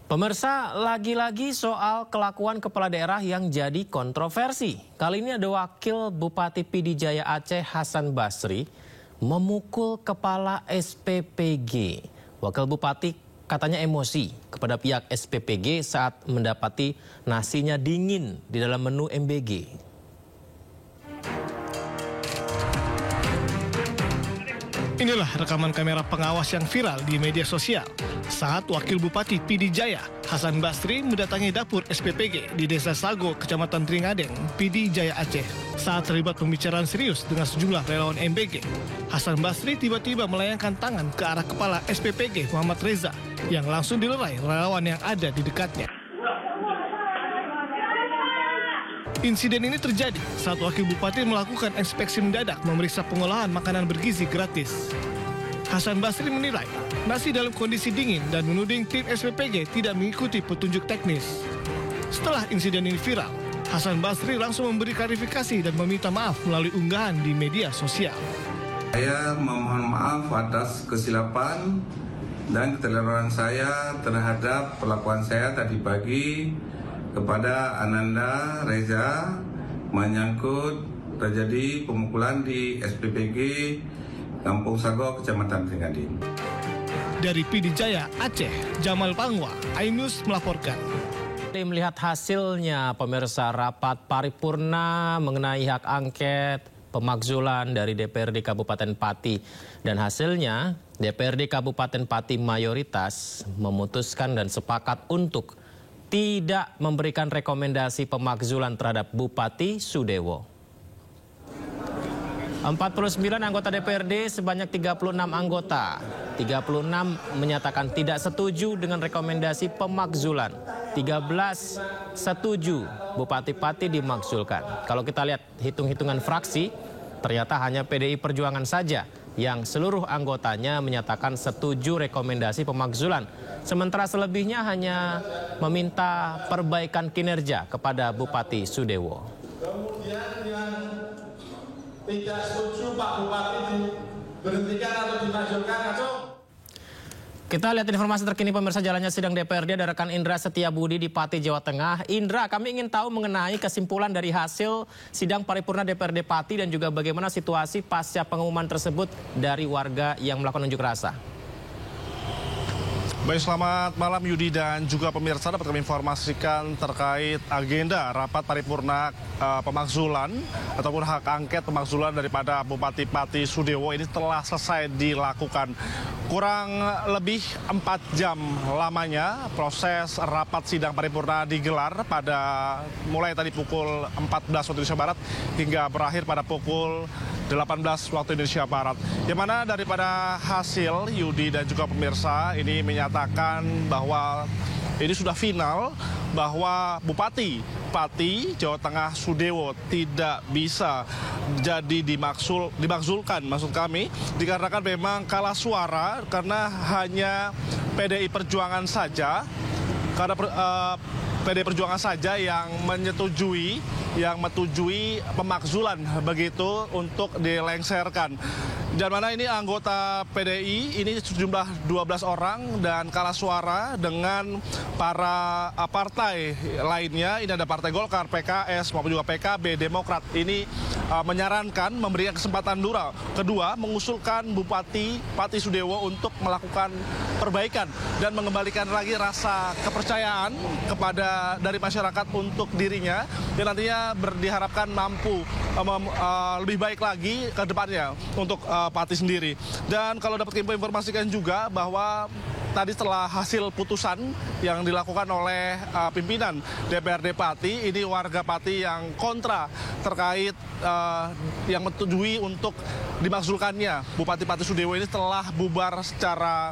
Pemirsa, lagi-lagi soal kelakuan kepala daerah yang jadi kontroversi. Kali ini ada Wakil Bupati Pidijaya Aceh Hasan Basri memukul kepala SPPG. Wakil Bupati katanya emosi kepada pihak SPPG saat mendapati nasinya dingin di dalam menu MBG. Inilah rekaman kamera pengawas yang viral di media sosial saat Wakil Bupati Pidijaya Hasan Basri mendatangi dapur SPPG di Desa Sago, Kecamatan Tringadeng, Pidijaya Aceh. Saat terlibat pembicaraan serius dengan sejumlah relawan MBG, Hasan Basri tiba-tiba melayangkan tangan ke arah kepala SPPG Muhammad Reza yang langsung dilerai relawan yang ada di dekatnya. Insiden ini terjadi saat Wakil Bupati melakukan inspeksi mendadak memeriksa pengolahan makanan bergizi gratis. Hasan Basri menilai nasi dalam kondisi dingin dan menuding tim SPPG tidak mengikuti petunjuk teknis. Setelah insiden ini viral, Hasan Basri langsung memberi klarifikasi dan meminta maaf melalui unggahan di media sosial. Saya memohon maaf atas kesilapan dan keteledoran saya terhadap perlakuan saya tadi pagi kepada Ananda Reza menyangkut terjadi pemukulan di SPPG Kampung Sago, Kecamatan Tringadeng. Dari Pidijaya Aceh, Jamal Pangwa, iNews melaporkan. Melihat hasilnya, pemirsa, rapat paripurna mengenai hak angket pemakzulan dari DPRD Kabupaten Pati. Dan hasilnya, DPRD Kabupaten Pati mayoritas memutuskan dan sepakat untuk tidak memberikan rekomendasi pemakzulan terhadap Bupati Sudewo. 49 anggota DPRD sebanyak 36 anggota. 36 menyatakan tidak setuju dengan rekomendasi pemakzulan. 13 setuju Bupati Pati dimakzulkan. Kalau kita lihat hitung-hitungan fraksi, ternyata hanya PDI Perjuangan saja yang seluruh anggotanya menyatakan setuju rekomendasi pemakzulan. Sementara selebihnya hanya meminta perbaikan kinerja kepada Bupati Sudewo. Kemudian yang tidak setuju Pak Bupati diberhentikan atau dimajukan atau... Kita lihat informasi terkini, pemirsa. Jalannya sidang DPRD, ada rekan Indra Setiabudi di Pati, Jawa Tengah. Indra, kami ingin tahu mengenai kesimpulan dari hasil sidang paripurna DPRD Pati dan juga bagaimana situasi pasca pengumuman tersebut dari warga yang melakukan unjuk rasa. Baik, selamat malam Yudi dan juga pemirsa. Dapat kami informasikan terkait agenda rapat paripurna pemakzulan ataupun hak angket pemakzulan daripada Bupati Pati Sudewo ini telah selesai dilakukan. Kurang lebih 4 jam lamanya proses rapat sidang paripurna digelar pada mulai tadi pukul 14 waktu Indonesia Barat hingga berakhir pada pukul 18 waktu Indonesia Barat. Di mana daripada hasil Yudi dan juga pemirsa ini menyatakan bahwa ini sudah final bahwa Bupati Pati Jawa Tengah Sudewo tidak bisa jadi dimakzulkan, maksud kami, dikarenakan memang kalah suara karena hanya PDI Perjuangan saja, karena PDI Perjuangan saja yang menyetujui pemakzulan begitu untuk dilengserkan. Dan mana ini anggota PDI ini sejumlah 12 orang dan kalah suara dengan para partai lainnya. Ini ada Partai Golkar, PKS maupun juga PKB, Demokrat. Ini menyarankan memberikan kesempatan kedua mengusulkan Bupati Pati Sudewo untuk melakukan perbaikan dan mengembalikan lagi rasa kepercayaan dari masyarakat untuk dirinya, dan nantinya diharapkan mampu lebih baik lagi ke depannya untuk Pati sendiri. Dan kalau dapat informasikan juga bahwa tadi setelah hasil putusan yang dilakukan oleh pimpinan DPRD Pati, ini warga Pati yang kontra terkait yang menyetujui untuk dimakzulkannya Bupati Pati Sudewo ini telah bubar secara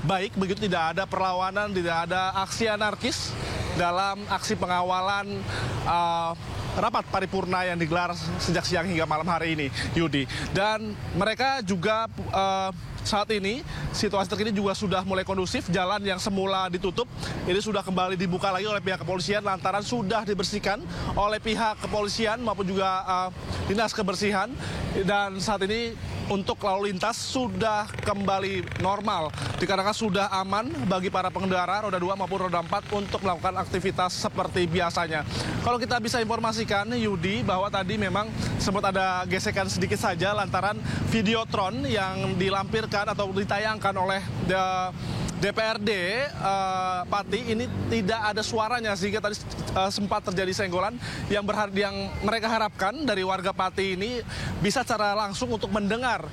baik, begitu tidak ada perlawanan, tidak ada aksi anarkis dalam aksi pengawalan rapat paripurna yang digelar sejak siang hingga malam hari ini, Yudi. Dan mereka juga saat ini situasi terkini juga sudah mulai kondusif. Jalan yang semula ditutup ini sudah kembali dibuka lagi oleh pihak kepolisian lantaran sudah dibersihkan oleh pihak kepolisian maupun juga dinas kebersihan. Dan saat ini untuk lalu lintas sudah kembali normal dikarenakan sudah aman bagi para pengendara roda 2 maupun roda 4 untuk melakukan aktivitas seperti biasanya. Kalau kita bisa informasikan, Yudi, bahwa tadi memang sempat ada gesekan sedikit saja lantaran videotron yang dilampirkan atau ditayangkan oleh DPRD Pati ini tidak ada suaranya sehingga tadi sempat terjadi senggolan yang mereka harapkan dari warga Pati ini bisa secara langsung untuk mendengar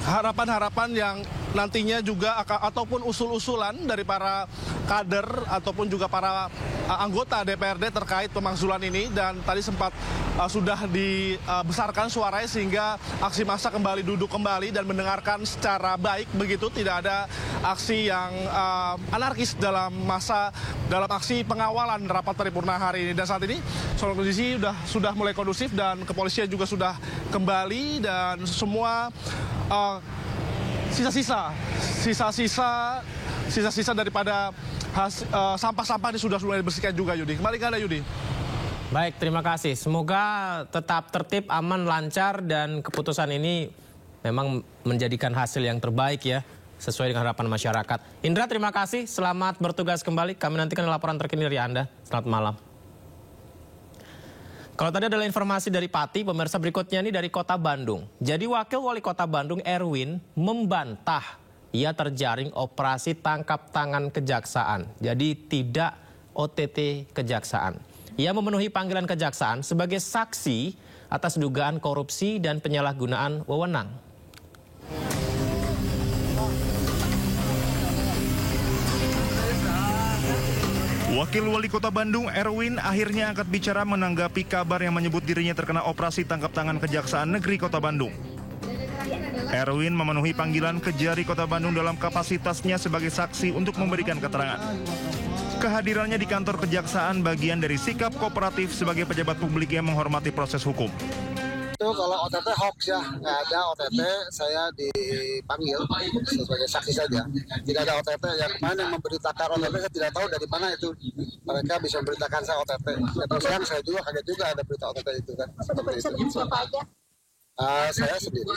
harapan-harapan yang nantinya juga ataupun usul-usulan dari para kader ataupun juga para anggota DPRD terkait pemakzulan ini. Dan tadi sempat sudah dibesarkan suaranya sehingga aksi massa kembali duduk kembali dan mendengarkan secara baik begitu, tidak ada aksi yang anarkis dalam aksi pengawalan rapat paripurna hari ini. Dan saat ini kondisi sudah mulai kondusif dan kepolisian juga sudah kembali dan semua sisa-sisa daripada sampah-sampah ini sudah mulai dibersihkan juga, Yudi. Kembali ke Anda, Yudi. Baik, terima kasih. Semoga tetap tertib, aman, lancar, dan keputusan ini memang menjadikan hasil yang terbaik ya, sesuai dengan harapan masyarakat. Indra, terima kasih. Selamat bertugas kembali. Kami nantikan laporan terkini dari Anda. Selamat malam. Kalau tadi adalah informasi dari Pati, pemirsa berikutnya ini dari Kota Bandung. Jadi Wakil Wali Kota Bandung Erwin membantah ia terjaring operasi tangkap tangan kejaksaan. Jadi tidak OTT kejaksaan. Ia memenuhi panggilan kejaksaan sebagai saksi atas dugaan korupsi dan penyalahgunaan wewenang. Wakil Wali Kota Bandung Erwin akhirnya angkat bicara menanggapi kabar yang menyebut dirinya terkena operasi tangkap tangan Kejaksaan Negeri Kota Bandung. Erwin memenuhi panggilan Kejari Kota Bandung dalam kapasitasnya sebagai saksi untuk memberikan keterangan. Kehadirannya di kantor Kejaksaan bagian dari sikap kooperatif sebagai pejabat publik yang menghormati proses hukum. Itu kalau OTT hoax ya, nggak ada OTT, saya dipanggil sebagai saksi saja. Tidak ada OTT, yang kemarin yang memberitakan OTT saya tidak tahu dari mana itu mereka bisa memberitakan saya OTT. Ya, terus terang saya juga kaget juga ada berita OTT itu kan. Seperti itu. Siapa aja? Saya sendiri.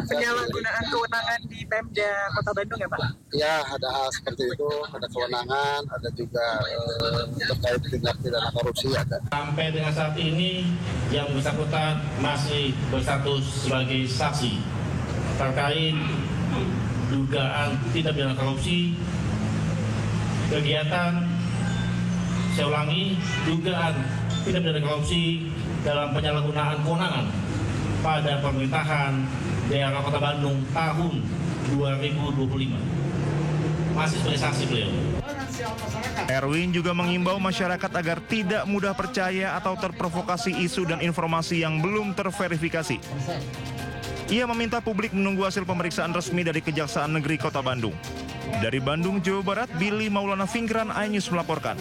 Penyalahgunaan kewenangan di Pemda Kota Bandung ya Pak? Ya, ada hal seperti itu, ada kewenangan, ada juga terkait tindak pidana korupsi ada. Sampai dengan saat ini yang bersangkutan masih berstatus sebagai saksi terkait dugaan tindak pidana korupsi, kegiatan, saya ulangi, dugaan tindak pidana korupsi dalam penyalahgunaan kewenangan pada pemerintahan daerah Kota Bandung tahun 2025. Masih sebagai saksi beliau. Erwin juga mengimbau masyarakat agar tidak mudah percaya atau terprovokasi isu dan informasi yang belum terverifikasi. Ia meminta publik menunggu hasil pemeriksaan resmi dari Kejaksaan Negeri Kota Bandung. Dari Bandung, Jawa Barat, Billy Maulana Fingran, iNews melaporkan.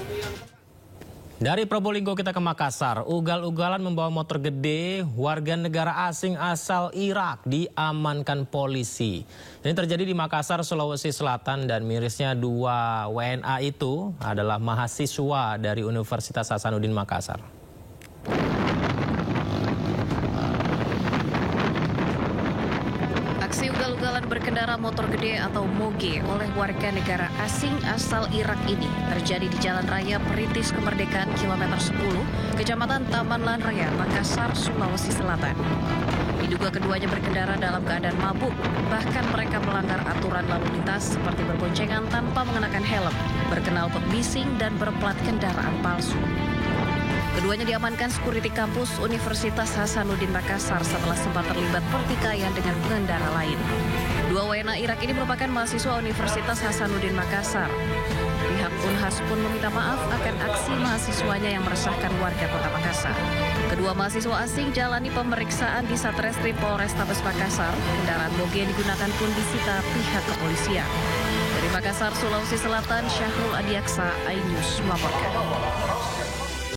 Dari Probolinggo kita ke Makassar, ugal-ugalan membawa motor gede warga negara asing asal Irak diamankan polisi. Ini terjadi di Makassar, Sulawesi Selatan, dan mirisnya dua WNA itu adalah mahasiswa dari Universitas Hasanuddin Makassar. Aksi ugal-ugalan berkendara motor gede atau moge oleh warga negara asing asal Irak ini terjadi di Jalan Raya Perintis Kemerdekaan kilometer 10, Kecamatan Taman Lan Raya, Makassar, Sulawesi Selatan. Diduga keduanya berkendara dalam keadaan mabuk, bahkan mereka melanggar aturan lalu lintas seperti berboncengan tanpa mengenakan helm, berknalpot bising, dan berplat kendaraan palsu. Keduanya diamankan sekuriti kampus Universitas Hasanuddin Makassar setelah sempat terlibat pertikaian dengan pengendara lain. Dua WNA Irak ini merupakan mahasiswa Universitas Hasanuddin Makassar. Pihak Unhas pun meminta maaf akan aksi mahasiswanya yang meresahkan warga Kota Makassar. Kedua mahasiswa asing jalani pemeriksaan di Satreskrim Polrestabes Makassar. Kendaraan moge yang digunakan pun disita pihak kepolisian. Dari Makassar, Sulawesi Selatan, Syahrul Adiaksa, iNews melaporkan.